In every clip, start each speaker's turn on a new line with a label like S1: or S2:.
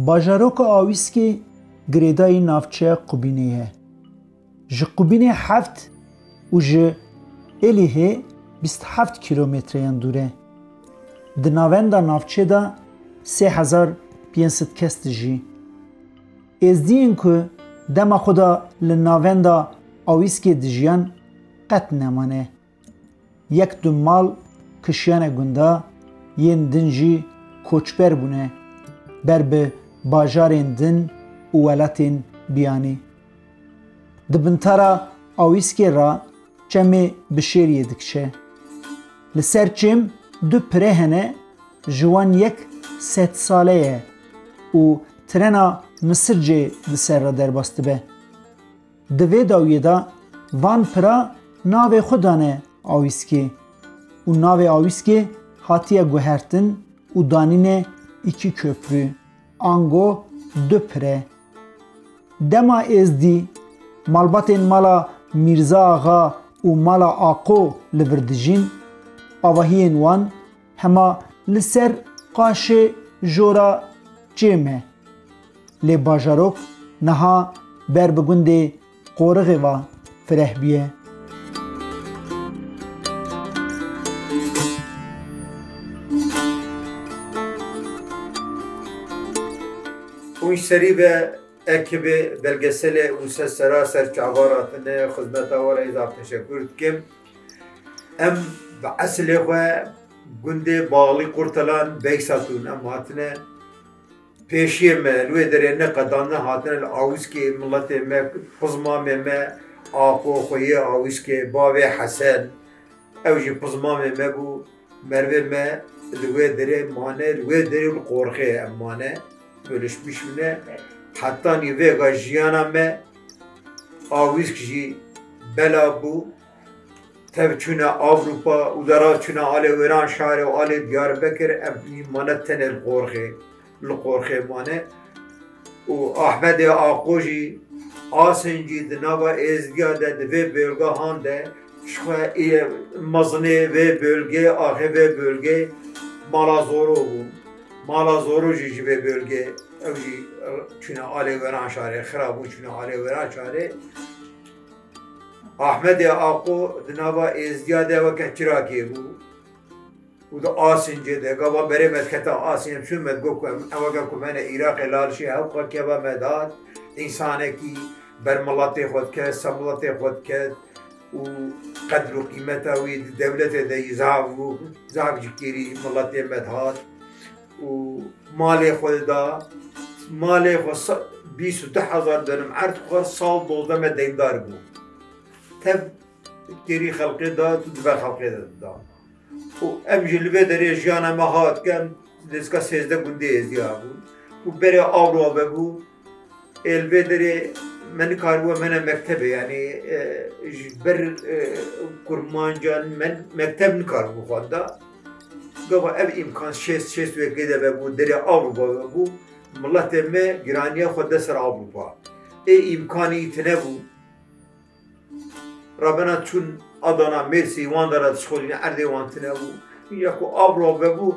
S1: Bajaroka Awiskê girêdayî navçeya Qubînê ye. Ji Qubînê heft û ji Êlihê 27 kilometreyan dûr e. Di navenda navçe de 3500 kes dijî. Êzdiyên ku dema xwe da li navenda Awiskê dijiyan qet nemane. Yek du mal kişiyane gunda, yên din jî koçber bûne ber bi bajarên din û welatên biyanî. Di bintara Awiskê ra çemê bi şêriyê dikişe. Li ser çêm du pire hene ji wan yek 100 sale ye û trena Misircê di ser re derbas dibe. Di vê dawiyê de van pira navê xwe dane Awiskê û navê Awiskê hatiye guhertin û danîne 2 köprü, ango 2 pire. Dema êzdî malbatên mala Mîrza Axa û mala Aqo li vir dijîn, avahiyên wan hema li ser qaşê jora çêm e. Lê bajarok niha ber bi gundê Qorixê ve fireh bûye.
S2: Hûn serî ve ekibê belgeselê û sera serçavara xizmeta we re îza teşekkür dikim. Em bi eslê xwe gundê Baxlî Qurtalan Beysatûn em hatine pêşiyê me li wê derê neqedan hatine li Awiskê milletê me, pizmamê me, Aqo xweyê Awiskê, bavê Hesen ew jî pizmamê me bû, mervê me li wê derê mane, li wê derê li Qorixê em mane bölüşmüş bine. Hatta nîvêga jiyana me Awisk jî bela bû. Tev çûne Avrupa û dera çûne alê Wêran şarê û alê Diyarbekir em mane tenê li Qorixê. Li Qorixê mane. û Ahmedê Aqo jî asên jî di nava êzdiya de di vê bêlgehan de ji xwe mezinê vê bölgê, axê vê bölgê mala Zoro bûn. Mala Zoro jî ji vê bölgê ew jî çûne alê Wêran şarê, xira bû çûne alê Wêran şarê. Ahmedê Aqo di nava êzdiya de weke Çîrakê bû û di Asîncê de gava berê me dikete Asîn em çûn me digot ku weke ku me ne Iraqê lalişê hew xwe keva me dat, însanekî ber miletê xwe dike, semiletê xwe dike û qedr û qîmeta wî di dewletê de yî zav bû, zav ji kêrî miletê me dihat û malê xwe da, malê xwe 22,000 denim erd xwe sal dozde me deyndar bû. Tev kêrî xelkê da, tu dibe xelkê de da. û em jî li vê derê jiyana me hat em dêzka 13 gundê êzdiya bûn û berê Awropa bû. Ê li vê derê me nikaribû mene mektebê yanî ji ber kurmancan me mekteb nikaribû xwenda. Gava ev imkan şêst wekê de vebû derê Awropa vebû, milletê me giraniya xwe de ser Awropa. Ê imkanî tune bû. Rabena çûn Adana, Mêrsî wan de re dişxolîne erdê wan tune bû. Ya ku Awropa vebû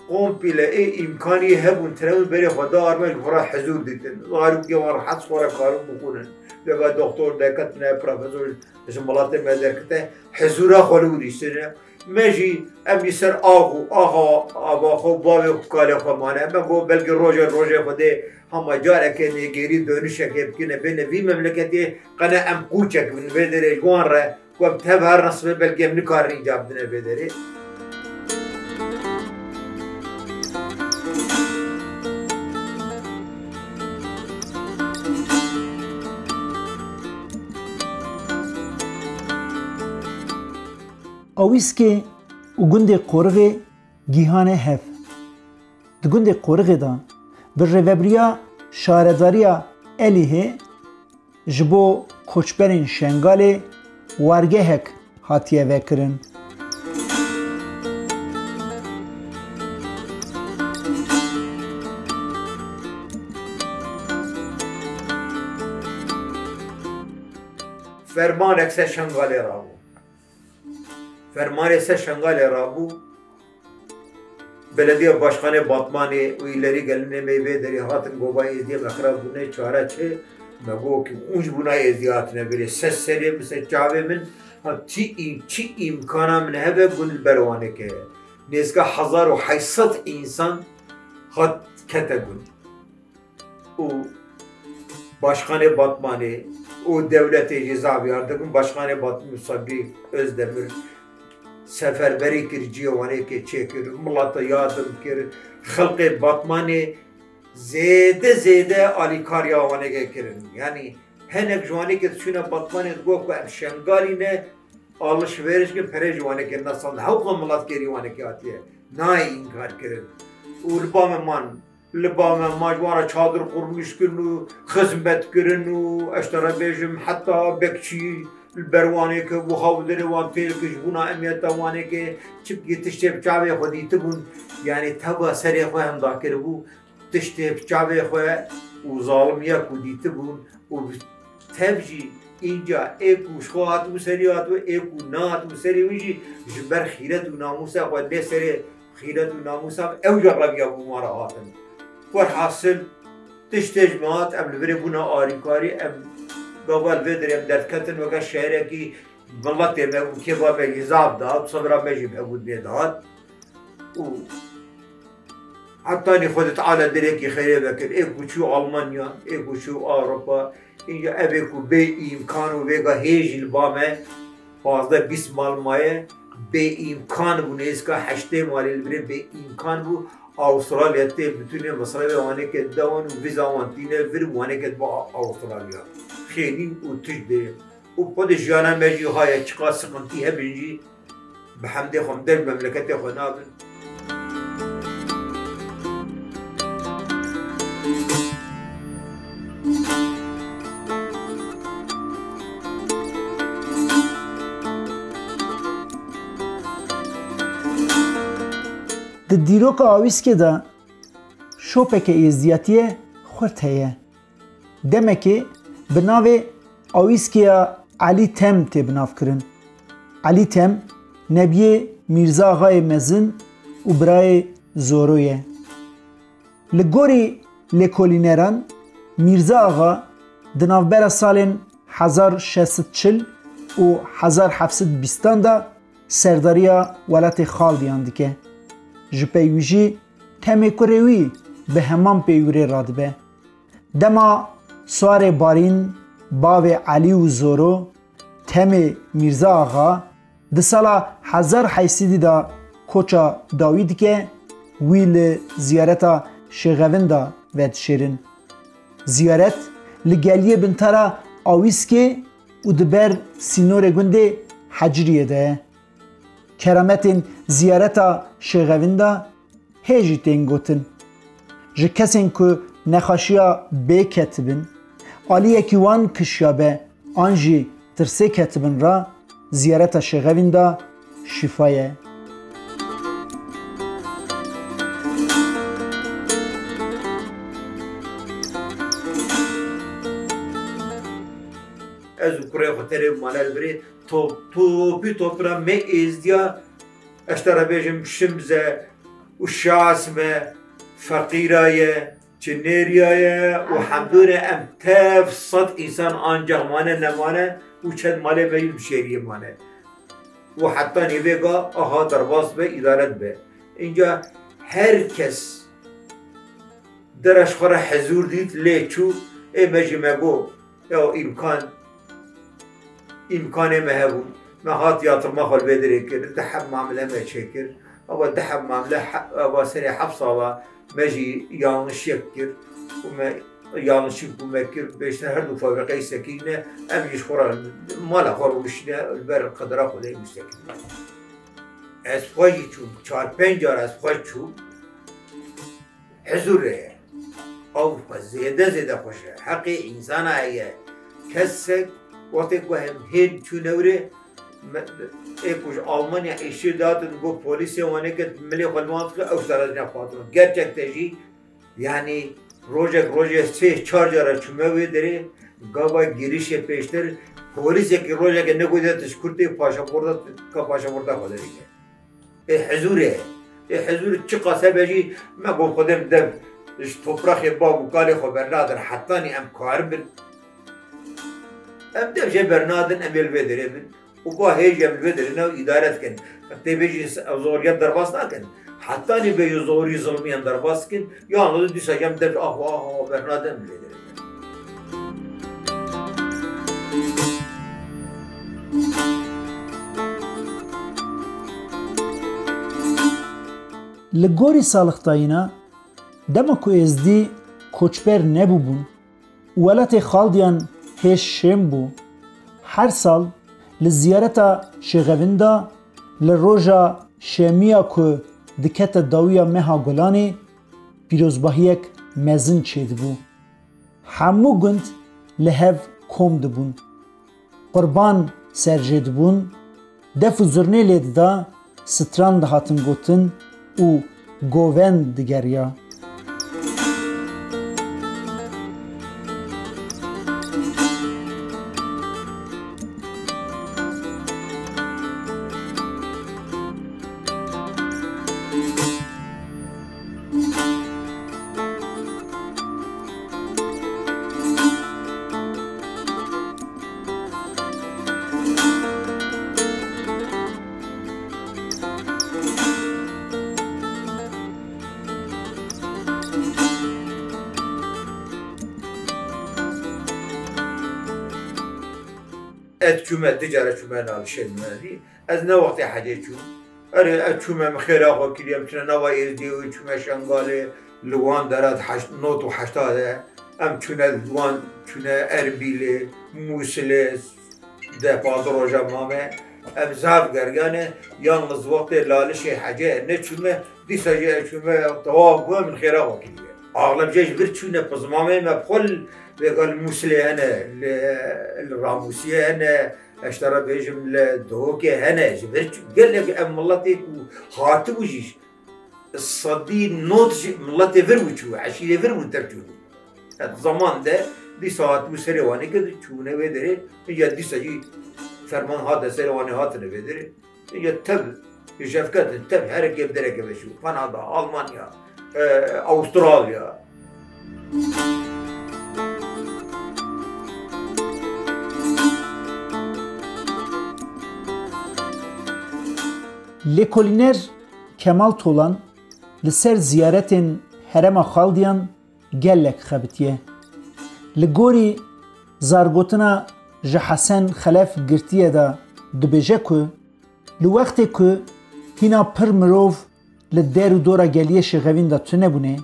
S2: komple ê imkanî hebûn tune bûn berê xwe da arme ji xwe re hezûr dikin. Zarokê wan rehet xwe re karin bixwînin. Vega doktor derketine, profesor ji miletê me derkete hezûra xwe li wîrîştine. Me jî em jî ser ava xwe bavê kalê xwe mane. Em got belkî rojê xwedê hema carekê nêgerî dönüşekê bikine bêne vî memleketê qene em qûçek bin vê derê ji wan re ku em tev her nasibê belkî em nikarin încab bidine vê derê.
S1: Awiskê û gundê Qorixê gîhanê hev. Di gundê Qorixê de bi rêveberiya şaredariya Êlihê ji bo koçberên Şengalê wergehek hatiye vekirin.
S2: Fermanek ser Şengalê rabû. Fermanê ser Şengalê rabû belediye başkanı Batmani o ileri geline meyve deri hatın gobayı diye mekrab buna çare çe mego ki unj buna eziyatine böyle ses seri mesela çavemin çi imkana min hebe gül berwane ke neska hazar و 800 insan hat ketegun o başkanı Batmani o devleti ceza yardım başkanı Batmani Sabri Özdemir seferberi kir civane ke çekir millata yardım kir halkı Batmani zede ali karyavane ke kirin yani henek jwani ke şuna Batmani go ko şengali ne alışveriş ke pere jwani ke nasıl havqa millat ke jwani ke atiye nay inkar kirin ulbame man لبامه ماجوارا çadır kurmuş günü hizmet günü eştara bejim hatta bekçi berwane ke bu havdere van tel ke buna emniyet tawane ke çıp yetişte çave xoditi bun yani taba seri xoyam da kere bu tişte çave xoya u zalim ya kuditi bun u tevji inca eku şoat bu seriyat ve eku nat bu seri uji jber khirat u namusa ve ne seri khirat u namusa evjaqla ya bu mara atın والحاصل تجمعات ام البري بونا آریکاری ام قبل بدر ام درکتن وکا شهره کی ملت ام کبا به حزاب داد صبرا مجيب ابود بیداد و حتى ني خودت على دريكي خيري بكر ايكو شو المانيا ايكو شو اوروبا اینجا ابيكو بي امكانو ويغا هيج البامه fazla bis mal maye be imkan bu neska haşte mali البري be imkan bu Avustralya'da bütün Mısır'a ve Amerika'da devam viza vantine verim Amerika'da Avustralya. Xeynin o tücde. O pode jana meci haya çıkar sıkıntı hepinci. Behamde xomder memlekete xonabın.
S1: Di dîroka awîskê de şopeke êziyetiye xurt heye. Demekê bi navê awîskiya Elî Tem tê binavkirin. Elî Tem nebiyê Mîrza Axayê Mezin û birayê Zoro ye. Li gorî lêkolîneran Mîrza Axa di navbera salên 1640 û 1720 da serdariya welatê Xaldiyan dike. Ji peyvîjî temê kurê wî bi heman pêwîrê radibe. Dema Swarê Barîn bavê Elî û Zoro temê Mîrza Axa di sala 1800 da koça dawî dike wî li ziyareta Şêxevin da vedişêrin. Ziyaret li geliyê bintara Awîskê û di ber sînorê gundê Heciriyê de ye. Kerametên ziyareta Şêxevin da hê jî tên gotin. Ji kesên ku nexweşiya bê ketibin, aliyekî wan kişiya be an jî tirsê ketibin ra ziyareta Şêxevin da şîfa ye.
S2: Ez kurê xwe terê malel birê topî topra me êzdiya eştara bêjim şimze û şas me feqîra ye çinêriya ye û hemdûne em tev sed însan ancak mane nemane û çend malê me yî bişêriyê mane û heta nêvêga aha derbas be îdaret be. Înca herkes dereş xwe re hezûr dît lê çû ê me jî me got ya imkanê me hebû me hat yatırma xwe li vê derê kir diheb mamile me çêkir ava diheb mamile ava serê heft sala me jî yanlışiyek kir û me yanlışîk bû me kir bêştir her du feqîqey sekîne em jî ji xwe re mala xwe rûnişîne li ber qedira Xwedayê müstekîne. Ez xwe jî çûm 4-5 car ez xwe çûm hezûr ye ew zêde xweş e heqê însana heye kesek وقتی که هم هند چونوره ایکوش آلمانیا ایشی دادن گو پلیسی وانه که ملی خلوانت که اوستراز نفاتون گرچک تجی یعنی روژه 3-4 جاره چومه وی داره گاوا گیریش پیشتر پلیسی که روژه که نگویده تشکرتی پاشاپورتا خودریگه حضوره حضور چی قاسه بجی ما گو خودم دم توپراخ باب و کالی خو برنادر حتانی ام کار بن ام دم جه برنادن ام الودره بن و با هیچ ام الودره نو ادارت کن تی بجی زوریت درباس نکن حتانی به زوری ظلمیان درباس کن یا آنو دیسا جم دم آه برنادن الودره
S1: لگوری سالختایینا دما کو ازدی کوچبر نبو بون ولات خالدیان هش شم بو هر سال لزیارتا شغویندا لروجا شمیا کو دکت داویا مها گلانی پیروزباهیک مزن چید بو همو گند لهف کم دبون قربان سرجید بون دفو زرنه لید دا ستران دهاتن گوتن و گووند دیگریا
S2: اتشومه تجارة شومه نالشين مالي از نه وقت حاجه چون اره اتشومه مخیر آقا کلیم چنه نوا ایزدی و اتشومه شنگاله لوان دارد نوت و حشتاده ام چونه لوان چونه اربیله موسله ده پادروجا مامه ام زاف گرگانه یالنز وقت لالش حاجه نه چومه دیسا جه اتشومه تواب گوه من خیر آقا کلیم اغلب جيش برتشونا بزمامي ما بخل بقال الموسلي هنا الراموسية هنا اشترى بيجم الدهوكي هنا جبرت قال لك ام ملاتي خاطب وجيش الصديق نوت ملاتي فرموشو عشية فرمو ترجوني هذا الزمان ده دي ساعات مسرواني كده تشونا بدري يا دي سجي فرمان هذا سرواني هاتنا بدري يا تب يشافكات تب حركة بدرك بشوف كندا ألمانيا أستراليا
S1: لکولینر کمال طولان لسر زیارتین هرم خالدیان گلک خبتیه لگوری زارگوتنا جحسن خلاف گرتیه دا دبیجه که لوقتی که هینا پر مروف لدر و دورا گلیه شغوین دا تونه بونه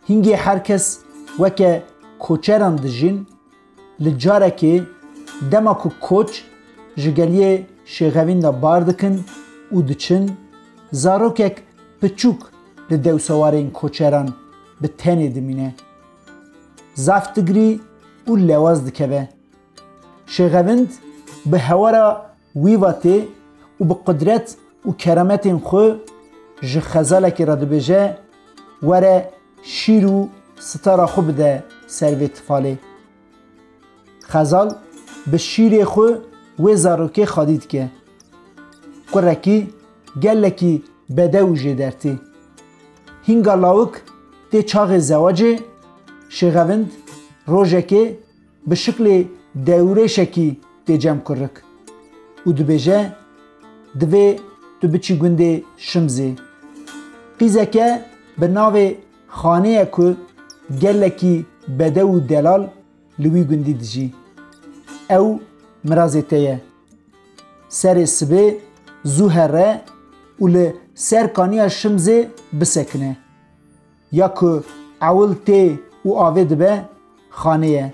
S1: هنگی هر کس وکه کوچران دجین لجاره که دما که کوچ جگلیه شغوین دا باردکن و دچن زاروکک پچوک لدو سوارین کوچران به تنی دمینه زافتگری و لواز دکوه شغویند به هوارا ویواته و به قدرت و کرامتین خو جخزالکی را دبیجه وره شیر و ستاره خو بده سروی تفاله خزال به شیر خو و زاروکی خادید که قرکی گلکی بده و جدرتی هنگا لاوک تی چاق زواجه شغویند روژه به شکل دوره شکی تی جمع کرک و دبیجه دوی تو بچی گنده شمزه قیزه که به ناو خانه که گلکی بده و دلال لوی گندی دجی او مرازه تیه سر سبه زوهره و لسرکانی شمزه بسکنه یا که اول تی و آوه دبه خانه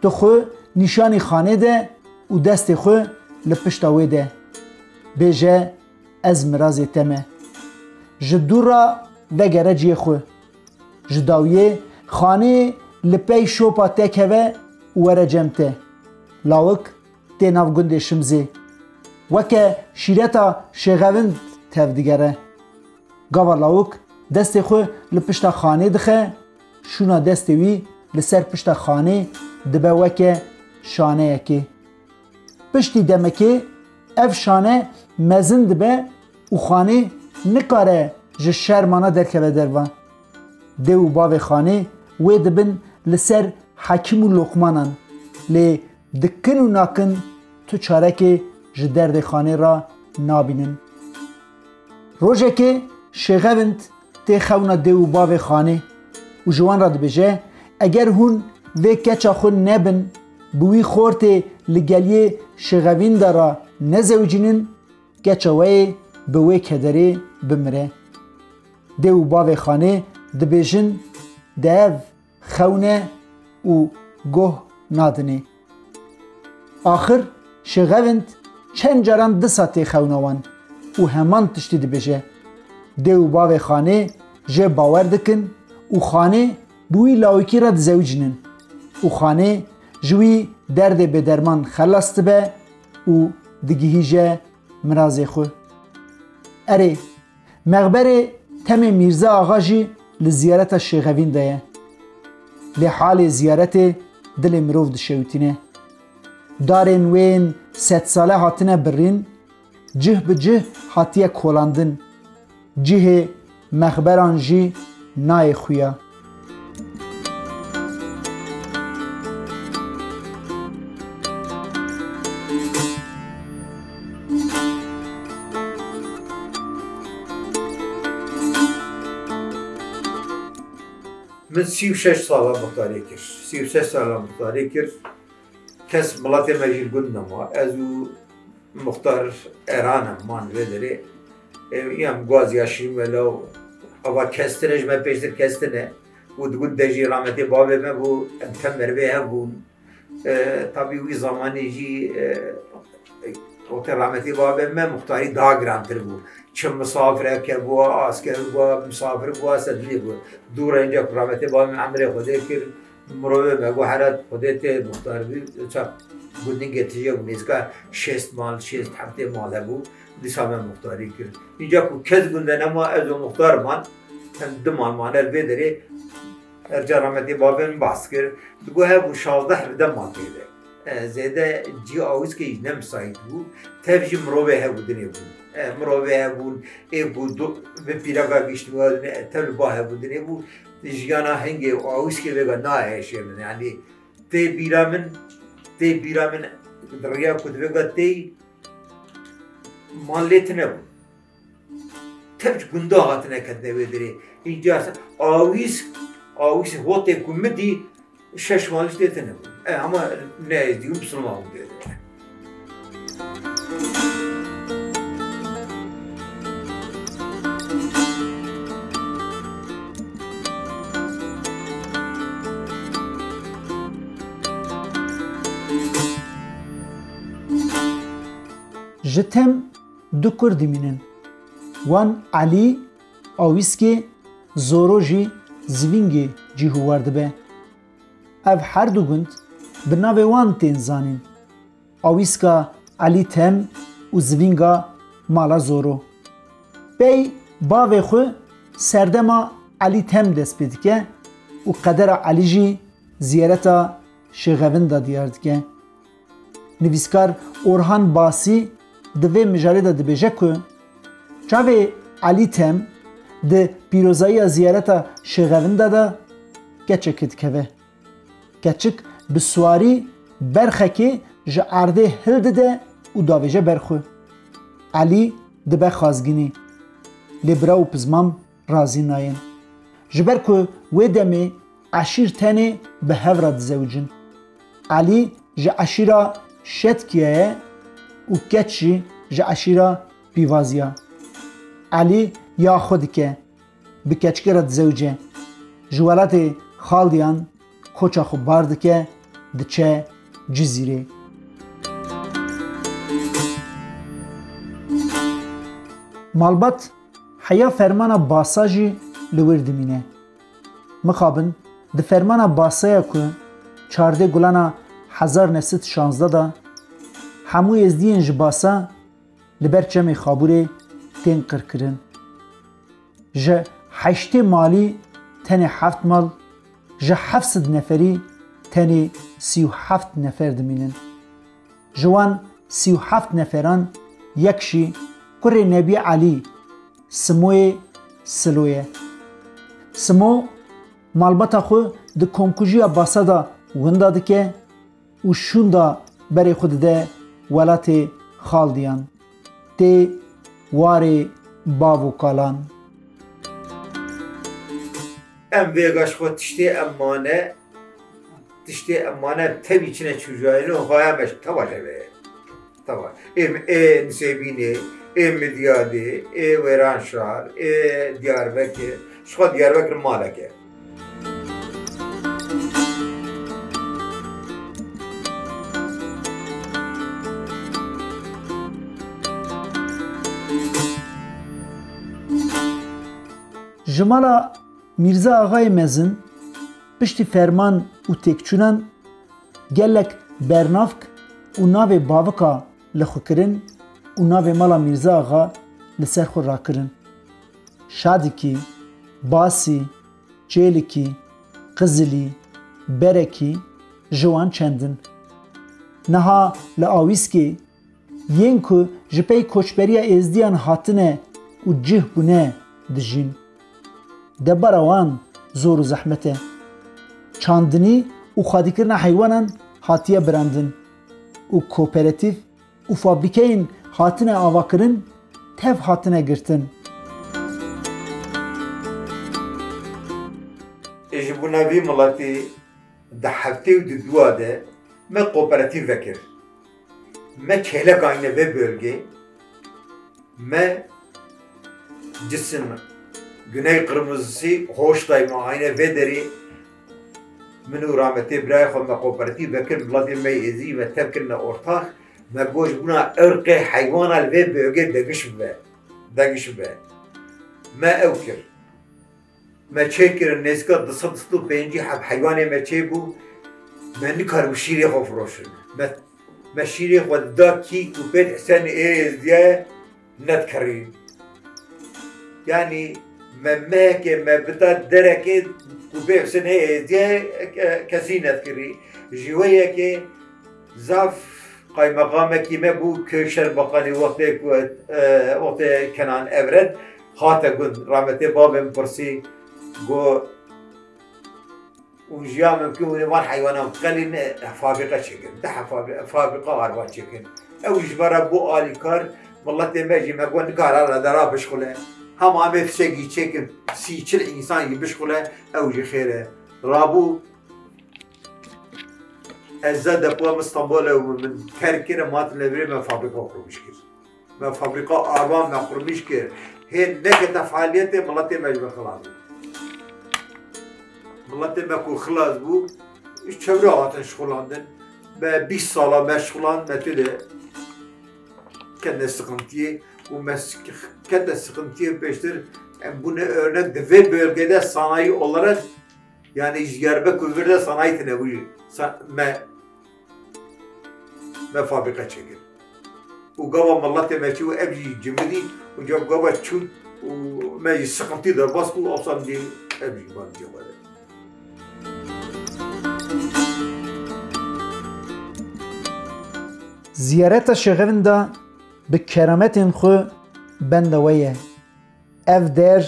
S1: تو خو نشانی خانه ده و دست خو لپشتاوه ده بیجه از مرازه تمه جدورا وگره جیه خو جداویه خانه لپی شوپا تکوه وره جمته لاوک تی ناو گنده شمزه وکه شیرتا شغویند تف دیگره گاوا لاوک دست خو لپشتا خانه دخه شونا دست وی لسر پشتا خانه دبه وکه شانه یکی پشتی دمکه اف شانه مزن دبه و خانه نکاره ج شرمانه درکه دروان ده و باو خانه و دبن لسر حکیم و لقمانن لی دکن و ناکن تو چاره که ج درد خانه را نابینن روژه که شغوند تی خونا ده و باو خانه و جوان را دبجه اگر هون و کچا خون نبن بوی خورت لگلیه شغوین دارا نزوجینن کچا وی بوی کدره بمره ده و باو خانه دبجن ده خونه و گوه نادنه آخر شغوند چند جران 2 ساعته خونوان و همان تشتی دبجه ده و باو خانه جه باور دکن و خانه بوی لاوکی را دزوجنن و خانه جوی درد به درمان خلاص به و دگیهیجه مرازی خو اره مغبر تم میرزا آغا جی لزیارت شیغوین ده لحال زیارت دل مروف دشوتینه دارن وین 100 ساله هاتنه برین جه به جه هاتیه کولاندن جه مغبران جی نای خویا
S2: من 36 ساله مختاری کرد 36 ساله مختاری کرد کس ملت مجید گند نما از او مختار ایرانم من وداره یم گازی اشیم ولو اوا کستنش من پیشتر کستنه و دگود دجی رحمتی بابه من بو امکان مروه بون طبی وی زمانی جی وقت رحمتی بابه من مختاری داگرانتر بود چه مسافره که بوا آسکر بوا مسافر بوا سدلی بوا دور اینجا رحمتی بابه من عمره خوده کرد مروه مگو حرات خوده ته مختار بود چه گودین گتیجه بود نیزکا 6 مال 6 هفته ماله بود دیسا من مختاری کرد اینجا کو کس گنده نما از مختار من 2 مال مانه بدره ارجع رحمتی بابه من باس کرد دگو ها بو 16 17 مال بیده زیده جی آویز که ایجنه مساید بود تفجی مروه ها بودنه بود مروه ها بود ای بود به پیرا و بیشت بود تل با ها بودنه بود جیانا هنگی آویز که بگه نه شیرن یعنی تی بیرا من دریا کد بگه تی مالیت نبود تفج گنده هاتنه کدنه بدره اینجا آویز هوته کمدی 6 مالش دیده نبود اما نه دیگه مسلمان دیده
S1: جتم 2 کرد مینن وان علی آویسکی زورو جی زوینگی جی هوارد به اف هر دو گند به ناو وان تین زانین آویسکا علی تم و زوینگا مالا زورو بی باوی خو سردما علی تم دست بید که و قدر علی جی زیارتا شیغوین دا دیارد که نویسکار اورهان باسی دوی مجاره دا دبیجه که چاوی علی تم ده پیروزایی زیارتا شیغوین دا گچکت که گچک بسواری برخه که جه ارده هلده ده و داویجه برخو علی دبه خازگینی لبرا و پزمام رازی ناین جبر که وی دمه عشیر تنه به هورد زوجن علی جه عشیرا شتکیه و کچی جه عشیرا بیوازیا علی یا خود که به کچکرد زوجه جوالات خالدیان کوچا خو بارد که دچه جزیره مالبات حیا فرمانا باساجی لوردمینه مخابن ده فرمانا باسایا که 14 گلانا 1916 دا هموی از دین جباسا لبرچم خابوره تین کرکرن جه 8 مالی تنه 7 مال جه 700 نفری تنه 37 نفر دمینن جوان 37 نفران یکشی کره نبی علی سموی سلویه. سمو مالباتا خو ده کمکوژیا باسا دا وندا دکه و شون دا بری خود ده ولات خالدیان تی واری باو کالان.
S2: ام ویگاش خود تشتی امانه تبی چنه چوجایلو خواهمش تواجه به تواجه نسیبینه مدیاده ویرانشار دیاربکر شخوا دیاربکر مالکه
S1: جمالا میرزا آغای مزن پشتی فرمان و تکچونن گلک برنافک و ناو باوکا لخو کرن و ناو مالا میرزا آغا لسر خو را کرن. شادی کی، باسی، چیلی کی، قزلی، برکی جوان چندن. نها لآویسکی ین که جپی کوچبریا ازدیان هاتنه و جه بونه دجین. دبر وان زور و زحمته. چاندنی و خادی کردن حیوانان هاتیه براندن و کوپراتیف و فابریکین هاتنه آوا کرن تف هاتنه گرتن.
S2: اجبونا بی ملاتی ده هفته و ده دواده ما کوپراتیف وکر ما چهلک آینه و bölge ما جسم Güney Kırmızısı hoş daima aynı ve deri منو رامتي براي خو ما کوپراتیو بکر بلادی می ازی و تبکرنا ortak ما گوش بنا ارق حیوان الوی بöge دگش به ما اوکر ما چکر نزکا دستو پنجی حب حیوانی ما چه بو ما نکار بو شیری خو فروشن ما شیری خو دا کی کوپت حسن ایز دیه ند کری yani ما بتا درکه کوبه حسن ایز دیه کسی ند کری جویه که زاف قای مقامه کی ما بو کشر بقانی وقت کنان اورد خاطر گند رامته بابم پرسی گو ونجيا ممكن ونوان حيوانات قليل فابقة شكل ده فابقة عروات شكل أو يجبر أبو آلي كار والله تماجي ما قوان كار على درا بشغله هم عم يفسقي شكل سي شل إنسان يبشغله أو يجي خيره رابو الزاد أبو اسطنبول ومن كركرة مات نبري ما فابقة قرمش كير ما فابقة أربعة ما قرمش كير هي نكت فعاليته والله تماجي بخلاص ملت مکو خلاص بود، چهره آتش خلاندن، به 20 سال مشغولان متوده کنده sıkıntıya و کنده sıkıntıya peştir. Bunu örnek de ve bölgede sanayi olarak yani İzgarbek Ülver'de sanayi tenevuyu me fabrika çekir. O gava mallate meçi o evci cimri o cevap gava çun o me sıkıntı da bas bu olsam diye evci var cevap.
S1: زیارت شغفن دا به کرامتین خو بندویه اف در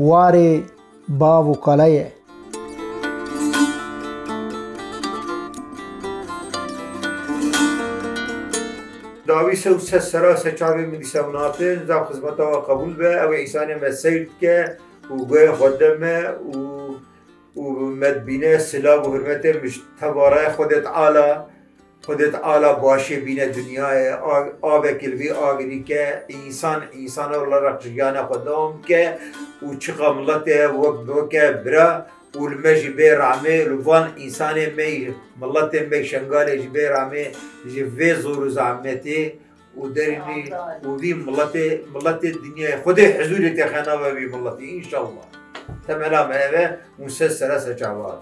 S1: واری باو کالایه
S2: داوی سو سرا سچاوی من دیسامناتن زاب خدمتا و قبول به او انسان مسیرد که و گوی خدمه و مدبینه سلام و حرمت مش تباره خودت عالی باشه بینه دنیای آب کلوی آگری که انسان olarak جیانه خودم که و چقا ملت وقت برا و المجی بی رامه لوان انسان می ملت می شنگاله جی بی رامه جی وی زور زعمتی و درنی و وی ملت دنیای خود حضور تخنا و وی ملتی انشالله تمام اوه مسلسل سجاوات